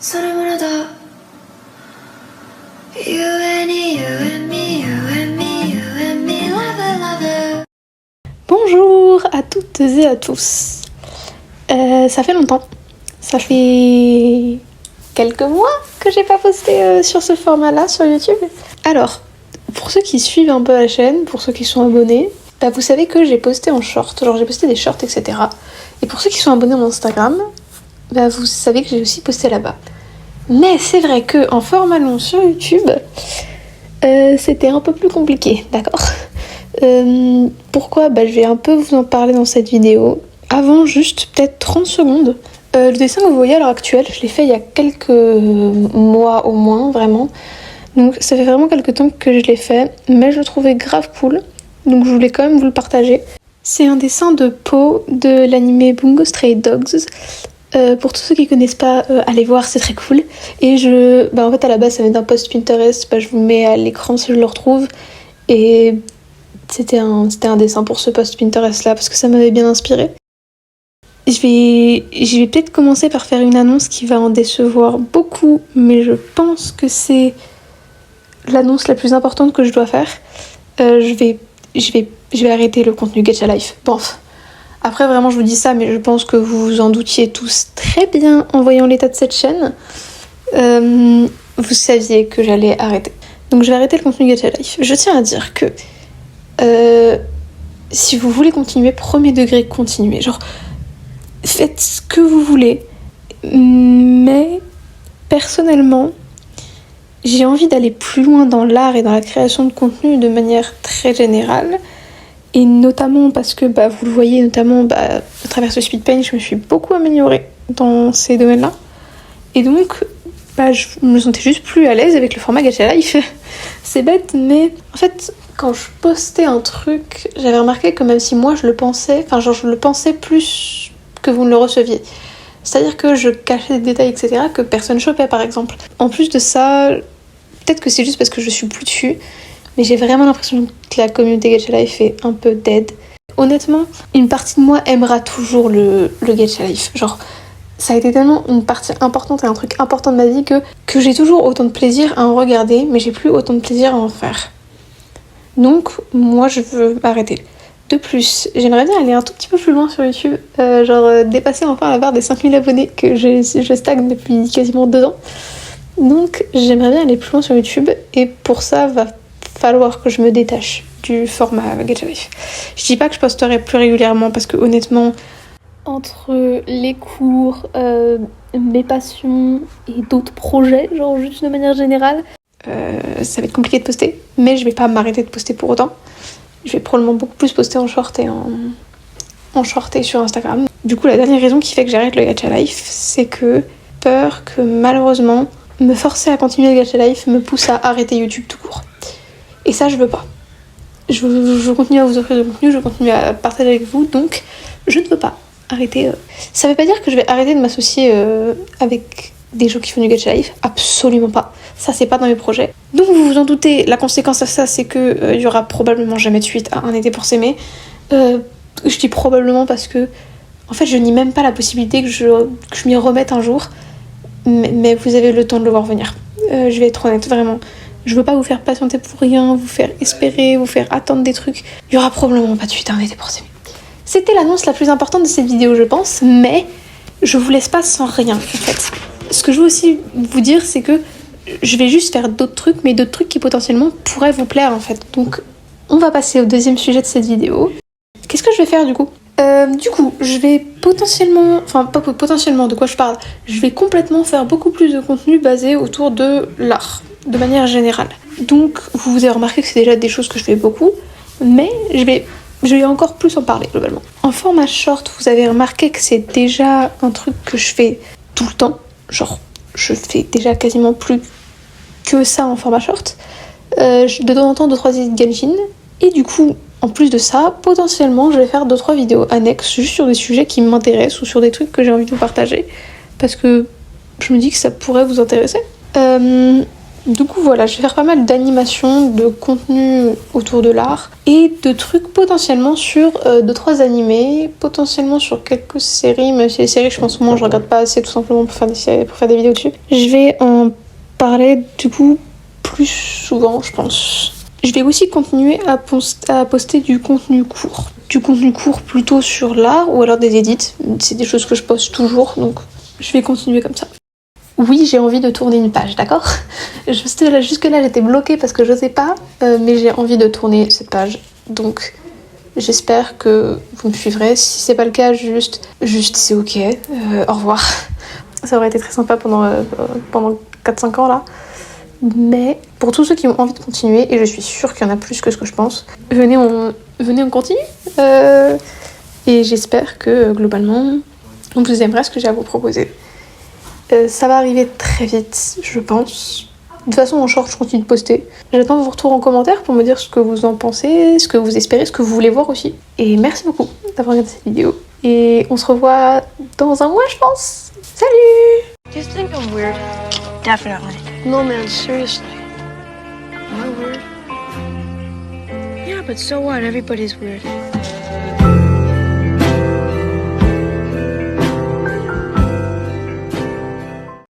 それものだ You and me, you and me, you and me, you and me, lover, lover. Bonjour à toutes et à tous. Ça fait longtemps. Ça fait quelques mois que j'ai pas posté sur ce format-là sur YouTube. Alors, pour ceux qui suivent un peu la chaîne, pour ceux qui sont abonnés, bah vous savez que j'ai posté en short, genre j'ai posté des shorts, etc. Et pour ceux qui sont abonnés à mon Instagram, bah vous savez que j'ai aussi posté là-bas. Mais c'est vrai que en format long sur YouTube, c'était un peu plus compliqué, d'accord ? Pourquoi ? Bah je vais un peu vous en parler dans cette vidéo. Avant, juste peut-être 30 secondes. Le dessin que vous voyez à l'heure actuelle, je l'ai fait il y a quelques mois au moins, vraiment. Donc ça fait vraiment quelques temps que je l'ai fait, mais je le trouvais grave cool. Donc je voulais quand même vous le partager. C'est un dessin de Po de l'anime Bungo Stray Dogs. Pour tous ceux qui connaissent pas, allez voir, c'est très cool. Et en fait à la base ça vient d'un post Pinterest, je vous le mets à l'écran si je le retrouve. Et c'était un dessin pour ce post Pinterest là, parce que ça m'avait bien inspiré. Je vais peut-être commencer par faire une annonce qui va en décevoir beaucoup, mais je pense que c'est l'annonce la plus importante que je dois faire. Je vais arrêter le contenu Gacha Life. Bon. Après, vraiment, je vous dis ça, mais je pense que vous vous en doutiez tous très bien en voyant l'état de cette chaîne. Vous saviez que j'allais arrêter. Donc, je vais arrêter le contenu Gacha Life. Je tiens à dire que si vous voulez continuer, premier degré, continuez. Genre, faites ce que vous voulez. Mais, personnellement, j'ai envie d'aller plus loin dans l'art et dans la création de contenu de manière très générale. Et notamment parce que, vous le voyez, notamment à travers ce speed paint, je me suis beaucoup améliorée dans ces domaines-là. Et donc, je me sentais juste plus à l'aise avec le format Gacha Life. C'est bête, mais en fait, quand je postais un truc, j'avais remarqué que même si moi je le pensais, je le pensais plus que vous ne le receviez. C'est-à-dire que je cachais des détails, etc., que personne chopait, par exemple. En plus de ça, peut-être que c'est juste parce que je suis plus dessus, mais j'ai vraiment l'impression que la communauté Gacha Life est un peu dead. Honnêtement, une partie de moi aimera toujours le Gacha Life. Genre, ça a été tellement une partie importante et un truc important de ma vie que j'ai toujours autant de plaisir à en regarder, mais j'ai plus autant de plaisir à en faire. Donc, moi, je veux arrêter. De plus, j'aimerais bien aller un tout petit peu plus loin sur YouTube, dépasser enfin la barre des 5000 abonnés que je stagne depuis quasiment 2 ans. Donc, j'aimerais bien aller plus loin sur YouTube, et pour ça, va falloir que je me détache du format Gacha Life. Je dis pas que je posterai plus régulièrement parce que honnêtement, entre les cours, mes passions et d'autres projets, genre juste de manière générale, ça va être compliqué de poster, mais je vais pas m'arrêter de poster pour autant. Je vais probablement beaucoup plus poster en short et sur Instagram. Du coup, la dernière raison qui fait que j'arrête le Gacha Life, c'est que peur que malheureusement me forcer à continuer le Gacha Life me pousse à arrêter YouTube tout court. Et ça, je veux pas. Je veux continuer à vous offrir du contenu, je veux continuer à partager avec vous, donc je ne veux pas arrêter. Ça veut pas dire que je vais arrêter de m'associer avec des gens qui font du Gacha Life, absolument pas. Ça, c'est pas dans mes projets. Donc vous vous en doutez, la conséquence de ça, c'est que y aura probablement jamais de suite à Un été pour s'aimer. Je dis probablement parce que, en fait, je nie même pas la possibilité que je m'y remette un jour, mais vous avez le temps de le voir venir. Je vais être honnête, vraiment. Je veux pas vous faire patienter pour rien, vous faire espérer, vous faire attendre des trucs. Il y aura probablement pas de suite à Un été pour s'aimer. C'était l'annonce la plus importante de cette vidéo, je pense, mais je vous laisse pas sans rien, en fait. Ce que je veux aussi vous dire, c'est que je vais juste faire d'autres trucs, mais d'autres trucs qui potentiellement pourraient vous plaire, en fait. Donc, on va passer au deuxième sujet de cette vidéo. Qu'est-ce que je vais faire, du coup ? Je vais potentiellement... Enfin, pas potentiellement, de quoi je parle ? Je vais complètement faire beaucoup plus de contenu basé autour de l'art, de manière générale. Donc, vous avez remarqué que c'est déjà des choses que je fais beaucoup, mais je vais encore plus en parler, globalement. En format short, vous avez remarqué que c'est déjà un truc que je fais tout le temps. Genre, je fais déjà quasiment plus que ça en format short. De temps en temps, 2-3 idées de Genshin. Et du coup, en plus de ça, potentiellement, je vais faire 2-3 vidéos annexes juste sur des sujets qui m'intéressent ou sur des trucs que j'ai envie de vous partager. Parce que je me dis que ça pourrait vous intéresser. Du coup voilà, je vais faire pas mal d'animations, de contenu autour de l'art et de trucs potentiellement sur 2-3 animés, potentiellement sur quelques séries, mais les séries je pense au moins je regarde pas assez tout simplement pour faire des séries, pour faire des vidéos dessus. Je vais en parler du coup plus souvent je pense. Je vais aussi continuer à poster du contenu court. Du contenu court plutôt sur l'art ou alors des edits. C'est des choses que je poste toujours donc je vais continuer comme ça. Oui, j'ai envie de tourner une page, d'accord ? Jusque-là, j'étais bloquée parce que je sais pas, mais j'ai envie de tourner cette page. Donc, j'espère que vous me suivrez. Si c'est pas le cas, juste c'est ok. Au revoir. Ça aurait été très sympa pendant 4-5 ans là. Mais pour tous ceux qui ont envie de continuer, et je suis sûre qu'il y en a plus que ce que je pense, venez, on continue. Et j'espère que globalement, vous aimerez ce que j'ai à vous proposer. Ça va arriver très vite, je pense. De toute façon, en short, je continue de poster. J'attends vos retours en commentaire pour me dire ce que vous en pensez, ce que vous espérez, ce que vous voulez voir aussi. Et merci beaucoup d'avoir regardé cette vidéo. Et on se revoit dans un mois, je pense. Salut! Do you think I'm weird? Definitely. No, man, seriously. Am I weird? Yeah, but so what? Everybody's weird.